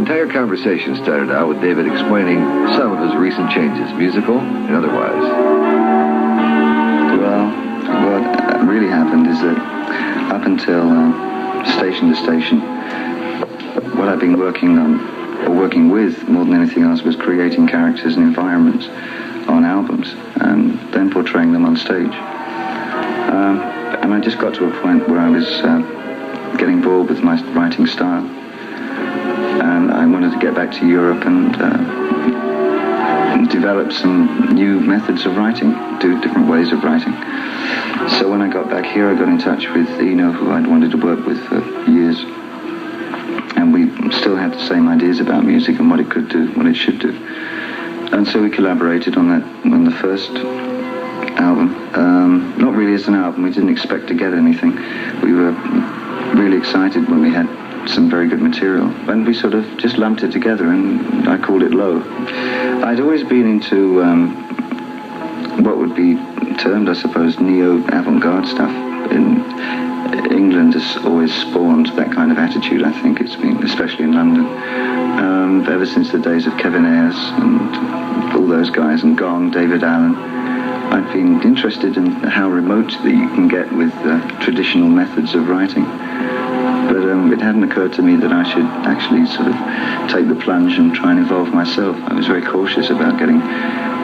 entire conversation started out with David explaining some of his recent changes, musical and otherwise. Well, what really happened is that up until station to station, what I've been working on, or working with more than anything else, was creating characters and environments on albums and then portraying them on stage. And I just got to a point where I was getting bored with my writing style, and I wanted to get back to Europe and develop some new methods of writing, do different ways of writing. So when I got back here, I got in touch with Eno, who I'd wanted to work with for years, and we still had the same ideas about music and what it could do, what it should do. And so we collaborated on that, on the first album. Not really as an album, we didn't expect to get anything. We were really excited when we had some very good material, and we sort of just lumped it together, and I called it Low. I'd always been into what would be termed, I suppose, neo-avant-garde stuff. In England has always spawned that kind of attitude, I think. It's been, especially in London, ever since the days of Kevin Ayers and all those guys, and Gong, David Allen. I've been interested in how remote that you can get with traditional methods of writing. But it hadn't occurred to me that I should actually sort of take the plunge and try and evolve myself. I was very cautious about getting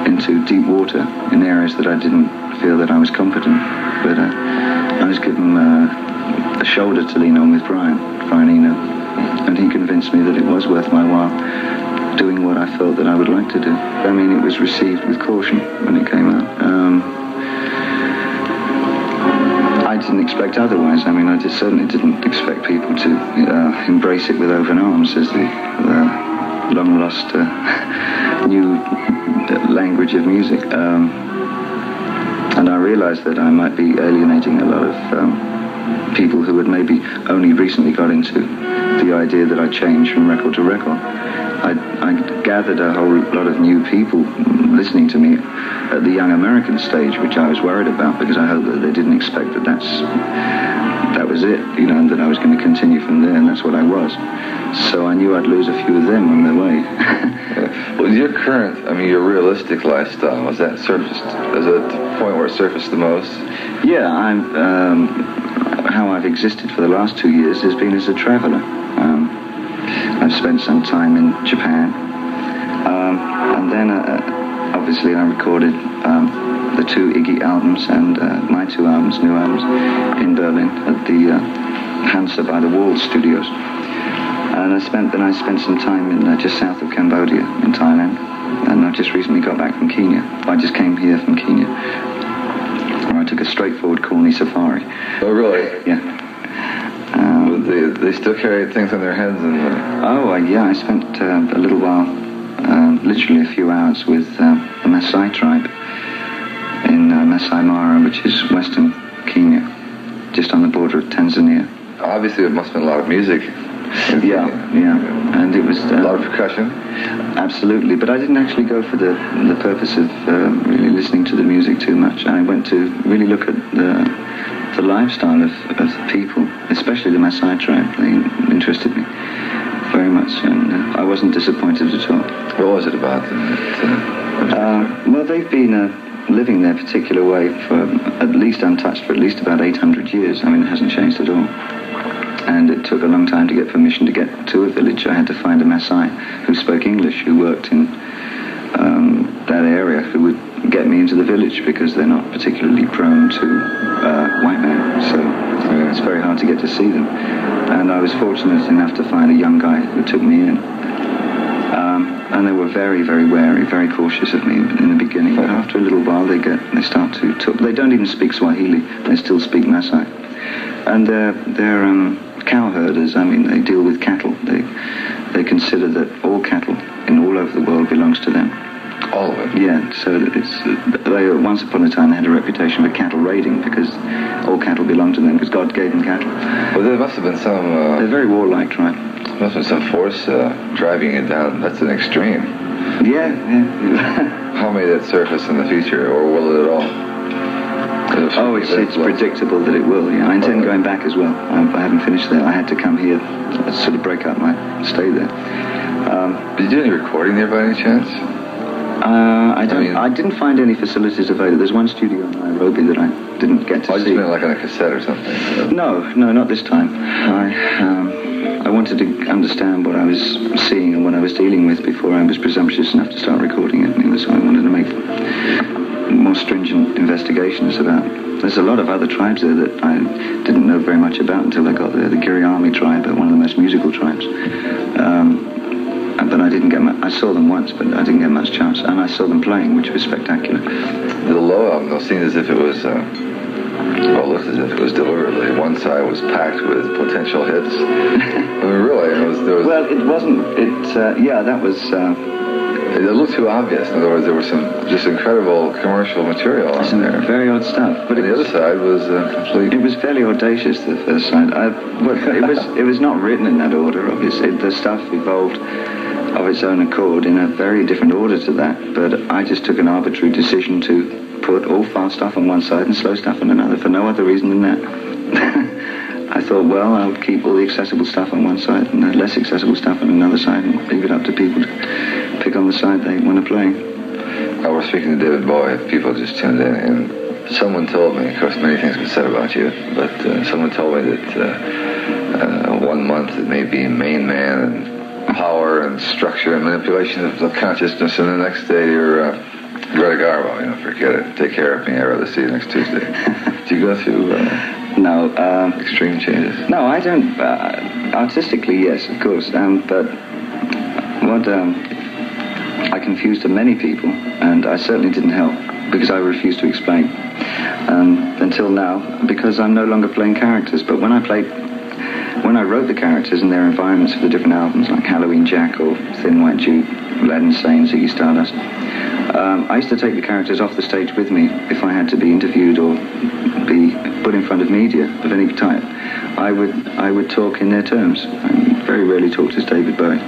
into deep water in areas that I didn't feel that I was competent. But I was given a shoulder to lean on with Brian Eno, and he convinced me that it was worth my while doing what I felt that I would like to do. I mean, it was received with caution when it came out. I didn't expect otherwise. I mean, I just certainly didn't expect people to embrace it with open arms as the long-lost new language of music. And I realized that I might be alienating a lot of people who had maybe only recently got into the idea that I changed from record to record. I gathered a whole lot of new people listening to me at the young American stage, which I was worried about, because I hoped that they didn't expect that that was it, you know, and that I was going to continue from there, and that's what I was. So I knew I'd lose a few of them on their way. Well, your current, I mean, your realistic lifestyle, was that surfaced, is it the point where it surfaced the most? Yeah, how I've existed for the last 2 years has been as a traveler. I've spent some time in Japan, and then obviously I recorded the 2 Iggy albums and my 2 albums, new albums, in Berlin at the Hansa by the Wall studios. And I spent some time in just south of Cambodia in Thailand, and I just recently got back from Kenya. I just came here from Kenya, where I took a straightforward corny safari. Oh, really? Yeah. They still carry things on their heads? Yeah, I spent a little while, literally a few hours, with the Maasai tribe in Masai Mara, which is western Kenya, just on the border of Tanzania. Obviously, it must have been a lot of music. Yeah, and it was... a lot of percussion? Absolutely, but I didn't actually go for the purpose of really listening to the music too much. I went to really look at the lifestyle of the people, especially the Maasai tribe. They interested me very much, and I wasn't disappointed at all. What was it about? Well, they've been living their particular way for at least untouched for at least about 800 years. I mean, it hasn't changed at all. And it took a long time to get permission to get to a village. I had to find a Maasai who spoke English, who worked in that area, who would get me into the village, because they're not particularly prone to white men. So it's very hard to get to see them. And I was fortunate enough to find a young guy who took me in. And they were very, very wary, very cautious of me in the beginning. But after a little while, they start to talk. They don't even speak Swahili. They still speak Maasai. And they're cow herders. I mean, they deal with cattle. They consider that all cattle in all over the world belongs to them. All of it? Yeah, so they once upon a time they had a reputation for cattle raiding, because all cattle belonged to them, because God gave them cattle. Well, there must have been some... They're very warlike tribe. There must have been some force driving it down. That's an extreme. Yeah. How may that surface in the future, or will it at all? It's predictable that it will, yeah. I intend going back as well. I haven't finished there. I had to come here to sort of break up my stay there. Did you do any recording there by any chance? I didn't find any facilities available. There's one studio in Aewdb that I didn't get to I see. just meant like on a cassette or something. No, not this time. I wanted to understand what I was seeing and what I was dealing with before I was presumptuous enough to start recording it. So I wanted to make more stringent investigations about. There's a lot of other tribes there that I didn't know very much about until I got there. The Giriami tribe are one of the most musical tribes. But I didn't get much. I saw them once, but I didn't get much chance. And I saw them playing, which was spectacular. The low album, though, seemed as if it was, looked as if it was deliberately. One side was packed with potential hits. I mean, really, there was... Well, it wasn't. That was... It looked too obvious. In other words, there was some just incredible commercial material on there. Very odd stuff. But the other side was complete... It was fairly audacious, the first side. It was not written in that order, obviously. The stuff evolved of its own accord in a very different order to that. But I just took an arbitrary decision to put all fast stuff on one side and slow stuff on another for no other reason than that. I thought, well, I'll keep all the accessible stuff on one side and the less accessible stuff on another side and leave it up to people to pick on the side they want to play. I was speaking to David Bowie, people just tuned in, and someone told me, of course many things have been said about you, but someone told me that 1 month it may be main man and power and structure and manipulation of the consciousness, and the next day you're Greta Garbo, forget it, take care of me, I'd rather see you next Tuesday. Do you go through extreme changes? No, I don't. Artistically, yes, of course, but what I confused to many people, and I certainly didn't help, because I refused to explain until now, because I'm no longer playing characters. But when I wrote the characters and their environments for the different albums, like Halloween Jack or Thin White Duke, Aladdin Sane, Ziggy Stardust, I used to take the characters off the stage with me if I had to be interviewed or be put in front of media of any type. I would talk in their terms. I very rarely talked as David Bowie.